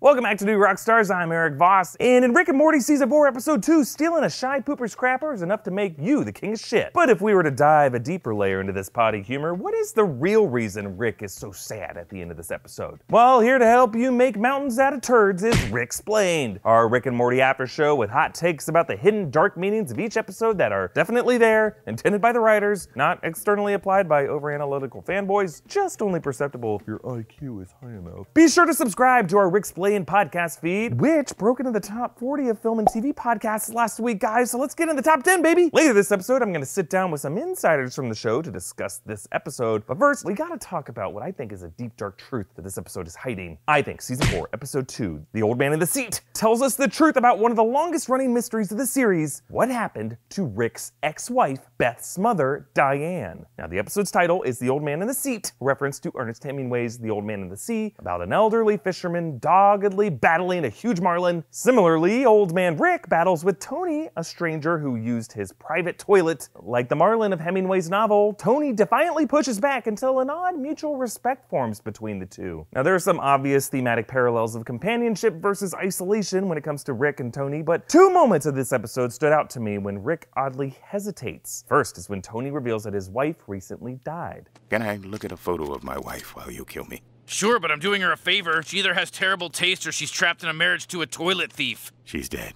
Welcome back to New Rockstars. I'm Erik Voss, and in Rick and Morty Season 4, Episode 2, stealing a shy pooper's crapper is enough to make you the king of shit. But if we were to dive a deeper layer into this potty humor, what is the real reason Rick is so sad at the end of this episode? Well, here to help you make mountains out of turds is Ricksplained, our Rick and Morty after show with hot takes about the hidden dark meanings of each episode that are definitely there, intended by the writers, not externally applied by over-analytical fanboys, just only perceptible if your IQ is high enough. Be sure to subscribe to our Ricksplained podcast feed, which broke into the top 40 of film and TV podcasts last week, guys, so let's get in the top 10, baby! Later this episode, I'm gonna sit down with some insiders from the show to discuss this episode, but first, we gotta talk about what I think is a deep, dark truth that this episode is hiding. I think Season 4, Episode 2, The Old Man in the Seat, tells us the truth about one of the longest-running mysteries of the series: what happened to Rick's ex-wife, Beth's mother, Diane. Now, the episode's title is The Old Man in the Seat, a reference to Ernest Hemingway's The Old Man in the Sea, about an elderly fisherman doggedly battling a huge marlin. Similarly, Old Man Rick battles with Tony, a stranger who used his private toilet. Like the marlin of Hemingway's novel, Tony defiantly pushes back until an odd mutual respect forms between the two. Now, there are some obvious thematic parallels of companionship versus isolation when it comes to Rick and Tony, but two moments of this episode stood out to me when Rick oddly hesitates. First is when Tony reveals that his wife recently died. Can I look at a photo of my wife while you kill me? Sure, but I'm doing her a favor. She either has terrible taste or she's trapped in a marriage to a toilet thief. She's dead.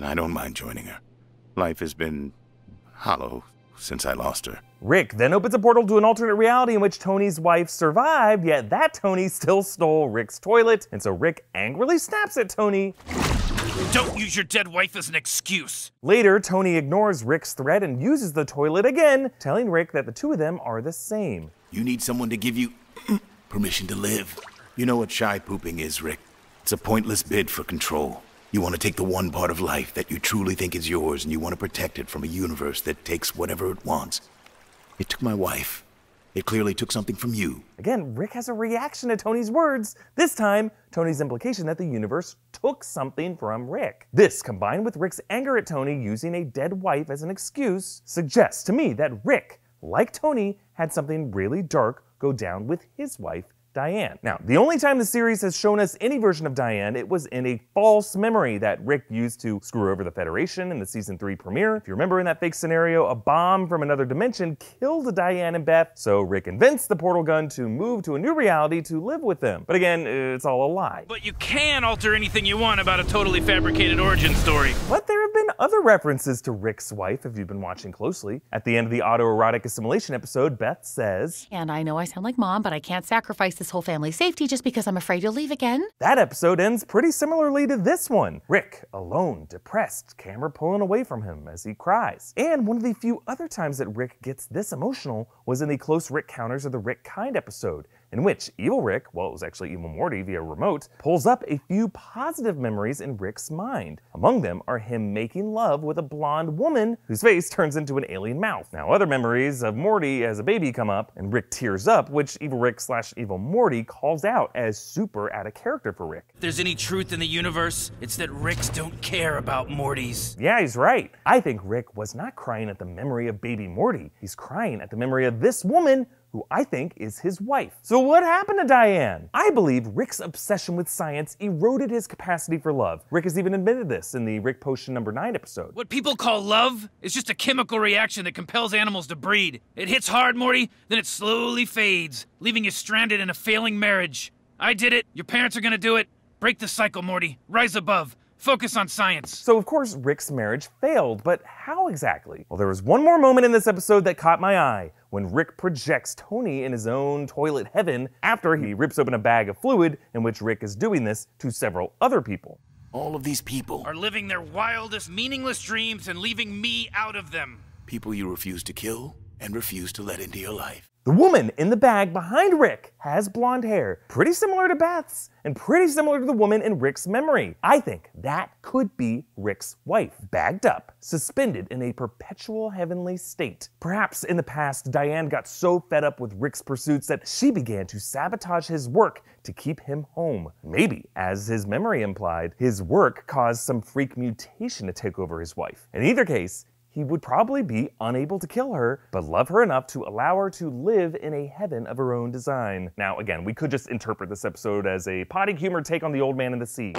I don't mind joining her. Life has been hollow since I lost her. Rick then opens a portal to an alternate reality in which Tony's wife survived, yet that Tony still stole Rick's toilet, and so Rick angrily snaps at Tony. Don't use your dead wife as an excuse. Later, Tony ignores Rick's threat and uses the toilet again, telling Rick that the two of them are the same. You need someone to give you permission to live. You know what shy pooping is, Rick? It's a pointless bid for control. You want to take the one part of life that you truly think is yours, and you want to protect it from a universe that takes whatever it wants. It took my wife. It clearly took something from you. Again, Rick has a reaction to Tony's words. This time, Tony's implication that the universe took something from Rick. This, combined with Rick's anger at Tony using a dead wife as an excuse, suggests to me that Rick, like Tony, had something really dark go down with his wife, Diane. Now, the only time the series has shown us any version of Diane, it was in a false memory that Rick used to screw over the Federation in the Season 3 premiere. If you remember in that fake scenario, a bomb from another dimension killed Diane and Beth, so Rick invents the portal gun to move to a new reality to live with them. But again, it's all a lie. But you can alter anything you want about a totally fabricated origin story. But there have been other references to Rick's wife if you've been watching closely. At the end of the autoerotic assimilation episode, Beth says, "And I know I sound like Mom, but I can't sacrifice this whole family's safety just because I'm afraid you'll leave again." That episode ends pretty similarly to this one. Rick, alone, depressed, camera pulling away from him as he cries. And one of the few other times that Rick gets this emotional was in the Close Rick Counters of the Rick Kind episode, in which Evil Rick, well, it was actually Evil Morty via remote, pulls up a few positive memories in Rick's mind. Among them are him making love with a blonde woman whose face turns into an alien mouth. Now, other memories of Morty as a baby come up, and Rick tears up, which Evil Rick / Evil Morty calls out as super out of character for Rick. If there's any truth in the universe, it's that Ricks don't care about Mortys. Yeah, he's right. I think Rick was not crying at the memory of baby Morty. He's crying at the memory of this woman who I think is his wife. So what happened to Diane? I believe Rick's obsession with science eroded his capacity for love. Rick has even admitted this in the Rick Potion number 9 episode. What people call love is just a chemical reaction that compels animals to breed. It hits hard, Morty, then it slowly fades, leaving you stranded in a failing marriage. I did it. Your parents are gonna do it. Break the cycle, Morty. Rise above. Focus on science. So of course Rick's marriage failed, but how exactly? Well, there was one more moment in this episode that caught my eye, when Rick projects Tony in his own toilet heaven after he rips open a bag of fluid, in which Rick is doing this to several other people. All of these people Are living their wildest, meaningless dreams and leaving me out of them. people you refuse to kill and refuse to let into your life. The woman in the bag behind Rick has blonde hair, pretty similar to Beth's, and pretty similar to the woman in Rick's memory. I think that could be Rick's wife, bagged up, suspended in a perpetual heavenly state. Perhaps in the past, Diane got so fed up with Rick's pursuits that she began to sabotage his work to keep him home. Maybe, as his memory implied, his work caused some freak mutation to take over his wife. In either case, he would probably be unable to kill her, but love her enough to allow her to live in a heaven of her own design. Now, again, we could just interpret this episode as a potty humor take on The Old Man in the Sea.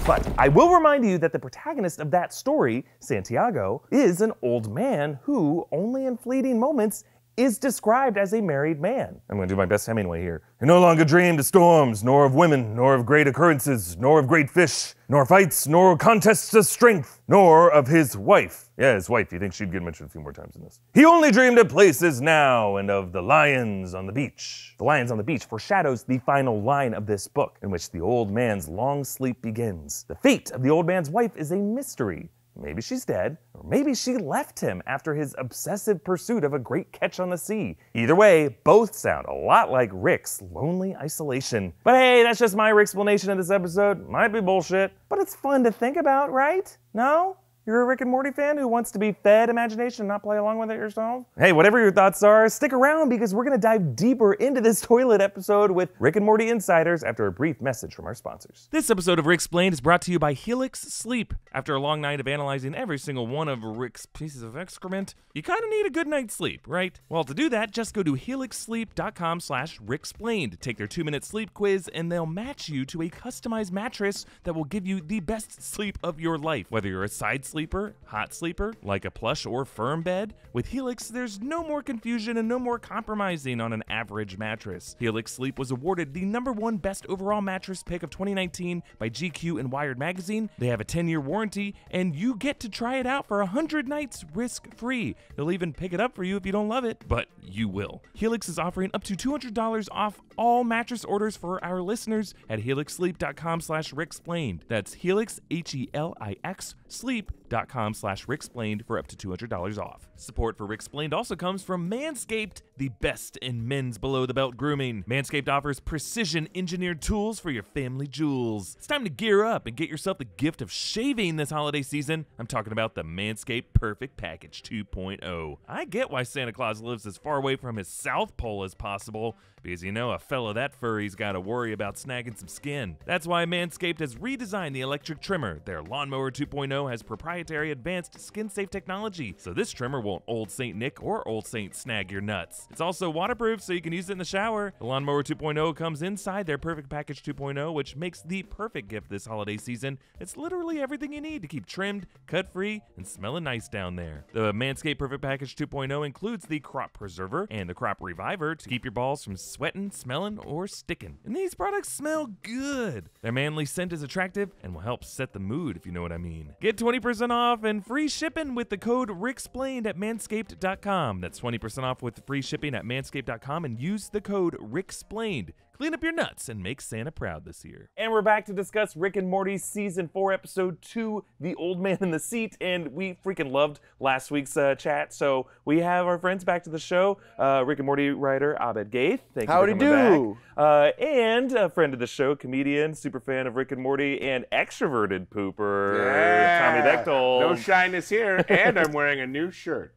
But I will remind you that the protagonist of that story, Santiago, is an old man who, only in fleeting moments, is described as a married man. I'm gonna do my best Hemingway here. He no longer dreamed of storms, nor of women, nor of great occurrences, nor of great fish, nor fights, nor contests of strength, nor of his wife. Yeah, his wife, you think she'd get mentioned a few more times in this. He only dreamed of places now and of the lions on the beach. The lions on the beach foreshadows the final line of this book, in which the old man's long sleep begins. The fate of the old man's wife is a mystery. Maybe she's dead, or maybe she left him after his obsessive pursuit of a great catch on the sea. Either way, both sound a lot like Rick's lonely isolation. But hey, that's just my Ricksplanation of this episode. Might be bullshit, but it's fun to think about, right? No? You're a Rick and Morty fan who wants to be fed imagination and not play along with it yourself? Hey, whatever your thoughts are, stick around because we're gonna dive deeper into this toilet episode with Rick and Morty insiders after a brief message from our sponsors. This episode of Ricksplained is brought to you by Helix Sleep. After a long night of analyzing every single one of Rick's pieces of excrement, you kind of need a good night's sleep, right? Well, to do that, just go to helixsleep.com/Ricksplained. Take their 2-minute sleep quiz and they'll match you to a customized mattress that will give you the best sleep of your life. Whether you're a side sleeper, hot sleeper, like a plush or firm bed, with Helix, there's no more confusion and no more compromising on an average mattress. Helix Sleep was awarded the #1 best overall mattress pick of 2019 by GQ and Wired magazine. They have a 10-year warranty, and you get to try it out for 100 nights risk-free. They'll even pick it up for you if you don't love it, but you will. Helix is offering up to $200 off all mattress orders for our listeners at helixsleep.com/Ricksplained. That's Helix, Helix, sleep.com/Ricksplained for up to $200 off. Support for Ricksplained also comes from Manscaped, the best in men's below-the-belt grooming. Manscaped offers precision-engineered tools for your family jewels. It's time to gear up and get yourself the gift of shaving this holiday season. I'm talking about the Manscaped Perfect Package 2.0. I get why Santa Claus lives as far away from his South Pole as possible, because you know a fella that furry's got to worry about snagging some skin. That's why Manscaped has redesigned the electric trimmer. Their Lawnmower 2.0 has proprietary advanced skin-safe technology, so this trimmer won't Old St. Nick or Old St. snag your nuts. It's also waterproof, so you can use it in the shower. The Lawnmower 2.0 comes inside their Perfect Package 2.0, which makes the perfect gift this holiday season. It's literally everything you need to keep trimmed, cut-free, and smelling nice down there. The Manscaped Perfect Package 2.0 includes the Crop Preserver and the Crop Reviver to keep your balls from sweating, smelling, or sticking. And these products smell good. Their manly scent is attractive and will help set the mood, if you know what I mean. Get 20% off and free shipping with the code Ricksplained at manscaped.com. That's 20% off with free shipping at manscaped.com and use the code Ricksplained. Clean up your nuts and make Santa proud this year. And we're back to discuss Rick and Morty Season 4, Episode 2, The Old Man in the Seat, and we freaking loved last week's chat, so we have our friends back to the show. Rick and Morty writer Abed Gheith, thank you for coming back. And a friend of the show, comedian, super fan of Rick and Morty, and extroverted pooper, Tommy Bechtold. No shyness here, and I'm wearing a new shirt.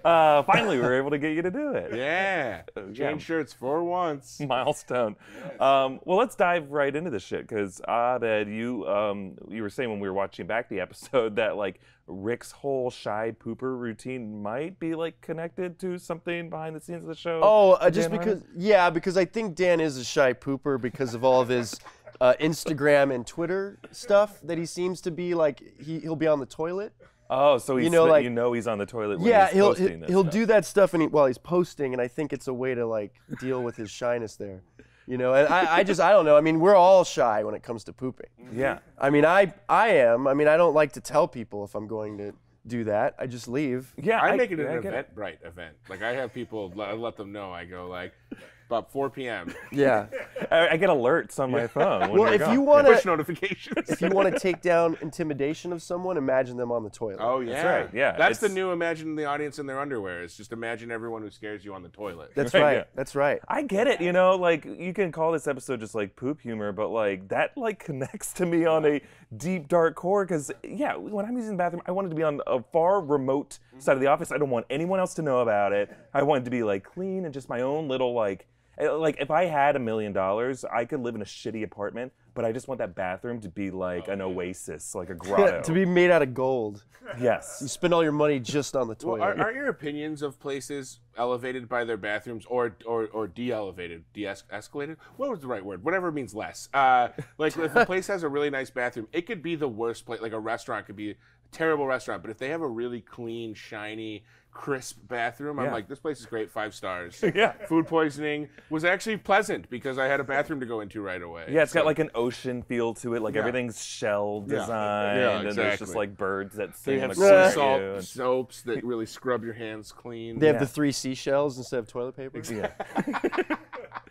Finally, we were able to get you to do it. Yeah. Change shirts for once. Milestone. Well, let's dive right into this shit, because Abed, you were saying when we were watching back the episode that like Rick's whole shy pooper routine might be like connected to something behind the scenes of the show. Oh, just because, yeah, because I think Dan is a shy pooper because of all of his Instagram and Twitter stuff that he seems to be like, he'll be on the toilet. Oh, so he's, like, he's on the toilet when yeah, he's posting this he'll stuff. do that stuff while he's posting, and I think it's a way to like deal with his shyness there. You know, and I don't know. I mean, we're all shy when it comes to pooping. Yeah. I mean, I am. I mean, I don't like to tell people if I'm going to do that. I just leave. Yeah, I make it an Eventbrite event. Like, I have people, I let them know. I go, like, about 4 p.m. Yeah. I get alerts on my phone. When Well, you're if gone. you want Push to, notifications. if you want to take down intimidation of someone, imagine them on the toilet. Oh, yeah. That's right, yeah, That's the it's- new imagine the audience in their underwear. It's just imagine everyone who scares you on the toilet. That's Right, right. yeah. That's right. I get it, you know, like you can call this episode just like poop humor, but like that like connects to me on a deep dark core because yeah, when I'm using the bathroom, I want it to be on a far remote side of the office. I don't want anyone else to know about it. I want it to be like clean and just my own little like Like, if I had $1 million, I could live in a shitty apartment, but I just want that bathroom to be like an oasis, like a grotto. To be made out of gold. Yes. You spend all your money just on the Well, toilet. aren't your opinions of places elevated by their bathrooms or de-elevated, de-escalated? What was the right word? Whatever means less. Like if a place has a really nice bathroom, it could be the worst place. Like a restaurant could be a terrible restaurant, but if they have a really clean, shiny, crisp bathroom, I'm like, this place is great, 5 stars. Yeah. Food poisoning was actually pleasant because I had a bathroom to go into right away. Yeah, it's got like an ocean feel to it. Like everything's shell designed, and there's just like birds that They sing. have in sea the salt corner. soaps that really scrub your hands clean. They have the 3 seashells instead of toilet paper. Yeah.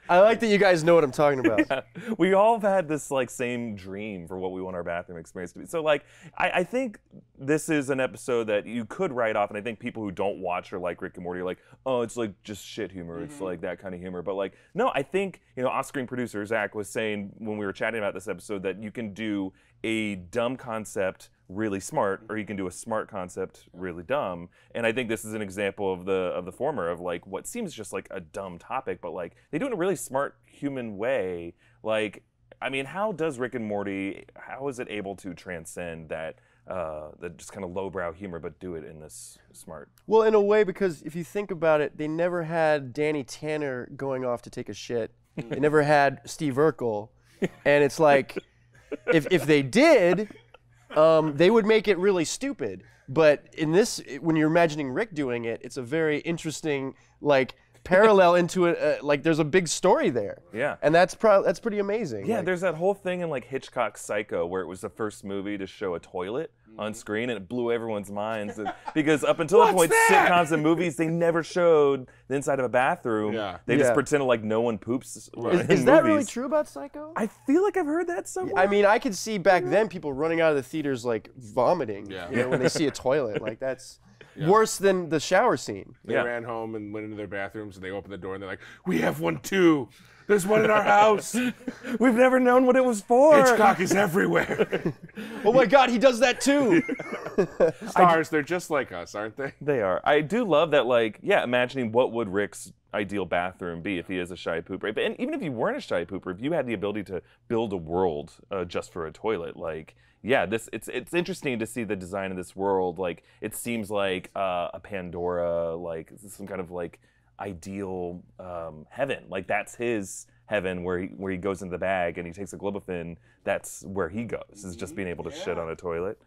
I like that you guys know what I'm talking about. We all have had this like same dream for what we want our bathroom experience to be. So like, I think this is an episode that you could write off, and I think people who don't watch or like Rick and Morty are like, oh, it's like just shit humor. It's like that kind of humor. But like, no, I think, off-screen producer Zach was saying when we were chatting about this episode that you can do a dumb concept really smart, or you can do a smart concept really dumb. And I think this is an example of the former, of like what seems just like a dumb topic, but like they do it in a really smart human way. Like, I mean, how does Rick and Morty, how is it able to transcend that just kind of lowbrow humor, but do it in this smart? Well, in a way, because if you think about it, they never had Danny Tanner going off to take a shit. They never had Steve Urkel. And it's like, if they did, they would make it really stupid. But in this, when you're imagining Rick doing it, it's a very interesting, like, parallel into it. Like, there's a big story there. Yeah. And that's pretty amazing. Yeah, Like, there's that whole thing in like Hitchcock's Psycho where it was the first movie to show a toilet on screen, and it blew everyone's minds. Because up until that point, sitcoms and movies, they never showed the inside of a bathroom. Yeah. They just Yeah. pretended like no one poops in is that really movies. true about Psycho? I feel like I've heard that somewhere. I mean, I could see back then people running out of the theaters like vomiting, Yeah. when they see a toilet. Like, that's worse than the shower scene. They Yeah. ran home and went into their bathrooms, and they opened the door, and they're like, "We have one too. There's one in our house. We've never known what it was for. Hitchcock is everywhere." Oh my God, he does that too. Stars, they're just like us, aren't they? They are. I do love that, like, imagining what would Rick's ideal bathroom be if he is a shy pooper. And even if you weren't a shy pooper, if you had the ability to build a world just for a toilet, like, it's interesting to see the design of this world. Like, it seems like a Pandora, like some kind of like ideal heaven. Like, that's his heaven where he goes into the bag and he takes a Globofin. That's where he goes, is just being able to shit on a toilet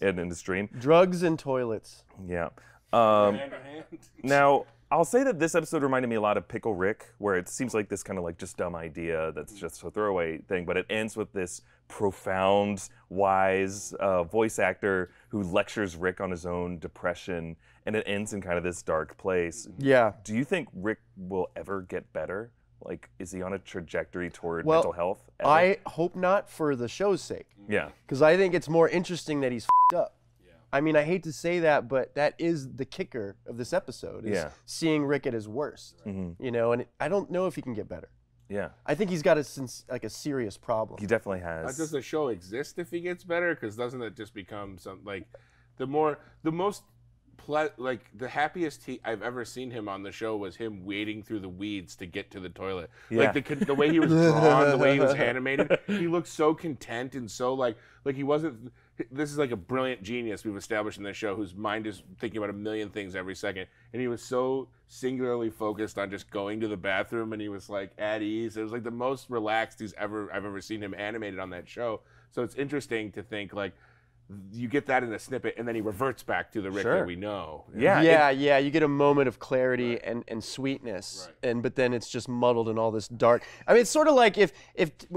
and in the stream. Drugs and toilets. Yeah. Hand to hand. Now, I'll say that this episode reminded me a lot of Pickle Rick, where it seems like this kind of like just dumb idea that's just a throwaway thing, but it ends with this profound, wise voice actor who lectures Rick on his own depression, and it ends in kind of this dark place. Yeah. Do you think Rick will ever get better? Like, is he on a trajectory toward Well, mental health? ever? I hope not, for the show's sake, Yeah. because I think it's more interesting that he's f***ed up. I mean, I hate to say that, but that is the kicker of this episode, is seeing Rick at his worst. And I don't know if he can get better. Yeah. I think he's got a serious problem. He definitely has. Does the show exist if he gets better? Because doesn't it just become the happiest I've ever seen him on the show was him wading through the weeds to get to the toilet. Yeah. Like the way he was drawn, the way he was animated, he looked so content and so like he wasn't. This is like a brilliant genius we've established in this show, whose mind is thinking about a million things every second, and he was so singularly focused on just going to the bathroom, and he was like at ease. It was like the most relaxed I've ever seen him animated on that show. So it's interesting to think like you get that in a snippet, and then he reverts back to the Rick that we know. Yeah. You get a moment of clarity and sweetness, but then it's just muddled in all this dark. I mean, it's sort of like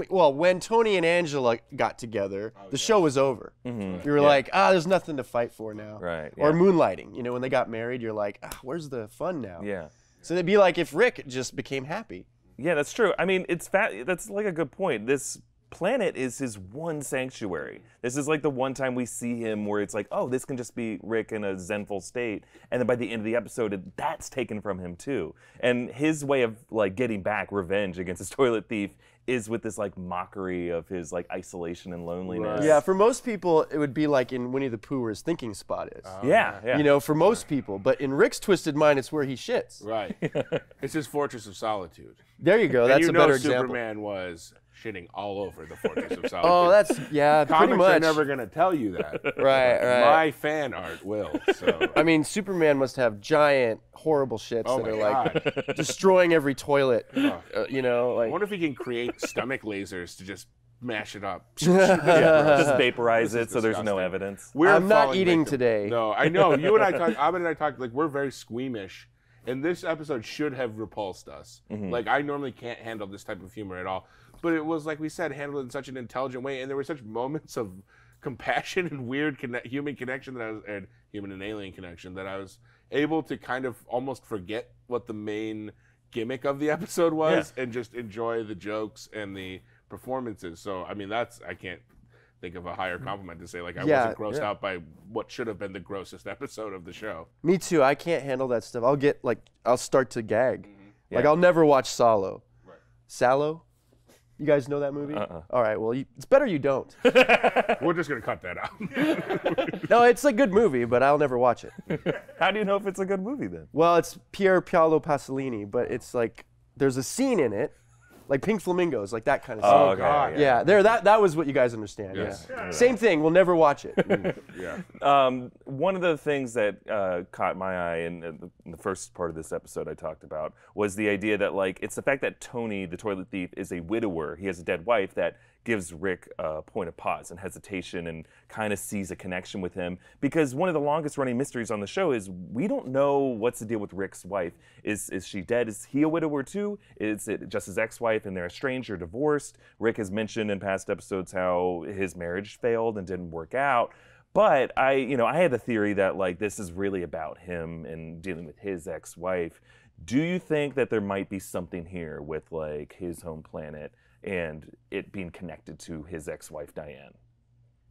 when Tony and Angela got together, the show was over. You were like, there's nothing to fight for now. Right, Or yeah. Moonlighting, when they got married, you're like, where's the fun now? Yeah. So it'd be like if Rick just became happy. Yeah, that's true. I mean, that's like a good point. This planet is his one sanctuary. This is like the one time we see him where it's like, oh, this can just be Rick in a zenful state. And then by the end of the episode, that's taken from him too. And his way of like getting back revenge against his toilet thief is with this like mockery of his like isolation and loneliness. Yeah, for most people, it would be like in Winnie the Pooh where his thinking spot is. Yeah. You know, for most people. But in Rick's twisted mind, it's where he shits. Right. It's his fortress of solitude. There you go. And That's you a know better example. Superman was shitting all over the fortress of solitude. Oh, that's, yeah, pretty Comics much. are never going to tell you that. Right. My fan art will. So. I mean, Superman must have giant, horrible shits Oh that my are like destroying every toilet. You know, I like. wonder if he can create stomach lasers to just mash it up. Just vaporize it so there's no disgusting. evidence. We're I'm not falling eating victim. today. No, I know. You and I talked, Abed and I talked, like, we're very squeamish. And this episode should have repulsed us. Like, I normally can't handle this type of humor at all. But it was, like we said, handled in such an intelligent way. And there were such moments of compassion and weird human connection that I was, and human and alien connection, that I was able to kind of almost forget what the main gimmick of the episode was and just enjoy the jokes and the performances. So, I mean, I can't think of a higher compliment to say, like, I wasn't grossed out by what should have been the grossest episode of the show. Me too. I can't handle that stuff. I'll start to gag. Like, I'll never watch Salo. Right. Salo? You guys know that movie? All right, well, it's better you don't. We're just going to cut that out. No, it's a good movie, but I'll never watch it. How do you know if it's a good movie then? Well, it's Pier Paolo Pasolini, but it's like, there's a scene in it, like Pink Flamingos, like that kind of scene. Oh, okay, God. Yeah, that was what you guys understand. Yes. Yeah. Same thing, we'll never watch it. Yeah. One of the things that caught my eye in the first part of this episode I talked about was the idea that, like, it's the fact that Tony, the toilet thief, is a widower. He has a dead wife that gives Rick a point of pause and hesitation and kind of sees a connection with him. Because one of the longest running mysteries on the show is we don't know what's the deal with Rick's wife. Is she dead? Is he a widower too? Is it just his ex-wife and they're estranged or divorced? Rick has mentioned in past episodes how his marriage failed and didn't work out. But I had the theory that, like, this is really about him and dealing with his ex-wife. Do you think that there might be something here with, like, his home planet and it being connected to his ex-wife Diane?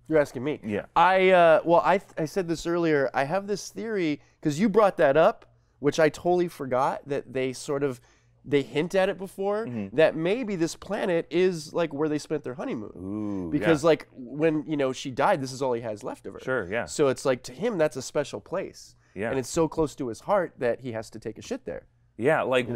You're asking me. Yeah. I said this earlier. I have this theory, because you brought that up, which I totally forgot, that they hint at it before, that maybe this planet is like where they spent their honeymoon. Ooh, because like when she died, this is all he has left of her. Sure, yeah. So it's like, to him, that's a special place. Yeah. And it's so close to his heart that he has to take a shit there. Yeah, like,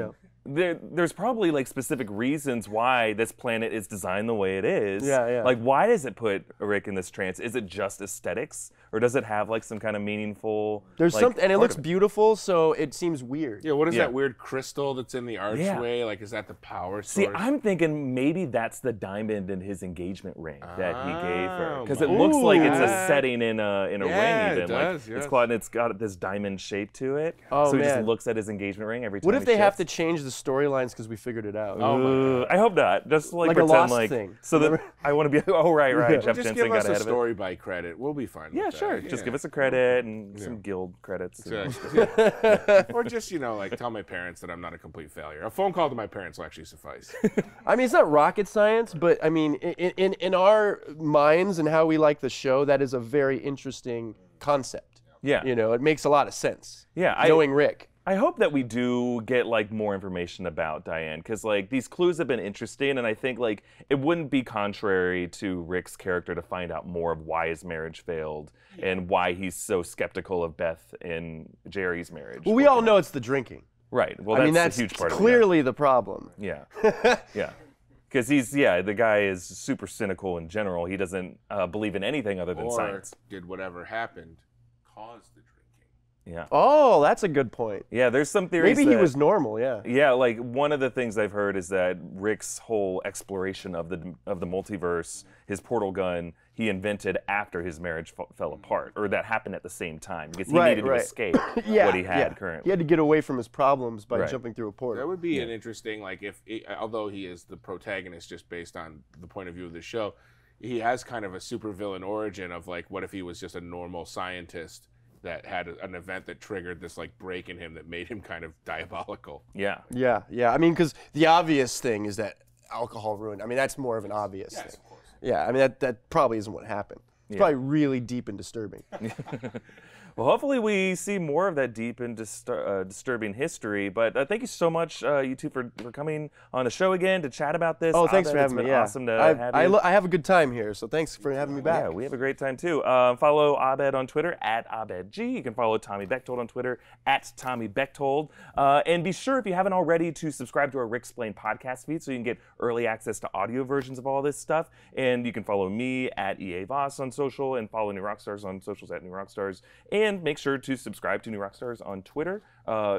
there's probably, like, specific reasons why this planet is designed the way it is. Yeah. Like, why does it put Rick in this trance? Is it just aesthetics? Or does it have, like, some kind of meaningful, There's like, something, and it part looks of it? beautiful, so it seems weird. Yeah, what is Yeah. that weird crystal that's in the archway? Like, is that the power source? See, I'm thinking maybe that's the diamond in his engagement ring that he gave her, because it Ooh, looks like it's a yeah. setting in a ring. Yeah, Even it does, like yes. it's got this diamond shape to it. Oh, so he just man. looks at his engagement ring every time. What if he they have shits. to change the storylines because we figured it out? Oh, my God. I hope not. Just like Like a pretend Lost like thing. so that I want to be. Oh right. Yeah. Jeff Just Jensen give got us a ahead of it. story by credit. We'll be fine Yeah, with sure. that. Just give us a credit and some guild credits. Exactly. Or just, like, tell my parents that I'm not a complete failure. A phone call to my parents will actually suffice. I mean, it's not rocket science, but I mean, in our minds and how we like the show, that is a very interesting concept. Yeah. It makes a lot of sense. Yeah, Knowing Rick. I hope that we do get, like, more information about Diane, because, like, these clues have been interesting, and I think, like, it wouldn't be contrary to Rick's character to find out more of why his marriage failed and why he's so skeptical of Beth and Jerry's marriage. Well, we all know it's the drinking. Right. Well, I mean, that's that's a huge part clearly the problem. of it. Yeah. Yeah. Because the guy is super cynical in general. He doesn't believe in anything other than Or science. did whatever happened cause the drinking? Yeah. Oh, that's a good point. Yeah, there's some theories Maybe he that- was normal, yeah. Yeah, like, one of the things I've heard is that Rick's whole exploration of the multiverse, his portal gun, he invented after his marriage fell apart, or that happened at the same time, because he needed to escape what he had currently. He had to get away from his problems by Right. jumping through a portal. That would be an interesting, like, although he is the protagonist just based on the point of view of the show, he has kind of a supervillain origin of, like, what if he was just a normal scientist that had an event that triggered this, like, break in him that made him kind of diabolical. Yeah. Yeah. I mean, because the obvious thing is that alcohol ruined. I mean, that's more of an obvious thing. Of course. Yeah, I mean, that probably isn't what happened. It's probably really deep and disturbing. Well, hopefully we see more of that deep and disturbing history. But thank you so much, you two, for coming on the show again to chat about this. Oh, thanks Abed, for having me. It's been Yeah, awesome to have you. I have a good time here, so thanks for having me back. Yeah, we have a great time too. Follow Abed on Twitter at AbedG. You can follow Tommy Bechtold on Twitter at Tommy Bechtold. And be sure, if you haven't already, to subscribe to our Ricksplained podcast feed so you can get early access to audio versions of all this stuff. And you can follow me at EA Voss on social and follow New Rockstars on socials at New Rockstars. And make sure to subscribe to New Rockstars on Twitter, on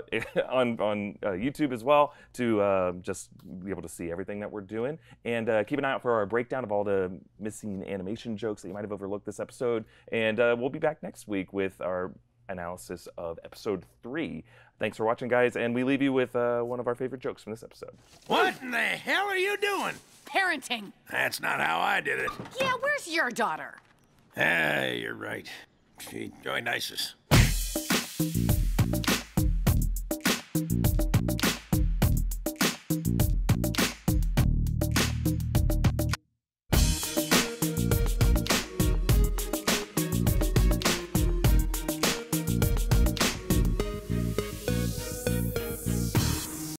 YouTube as well, to just be able to see everything that we're doing. And keep an eye out for our breakdown of all the missing animation jokes that you might have overlooked this episode. And we'll be back next week with our analysis of episode 3. Thanks for watching, guys, and we leave you with one of our favorite jokes from this episode. What in the hell are you doing? Parenting. That's not how I did it. Yeah, where's your daughter? You're right. She joined ISIS.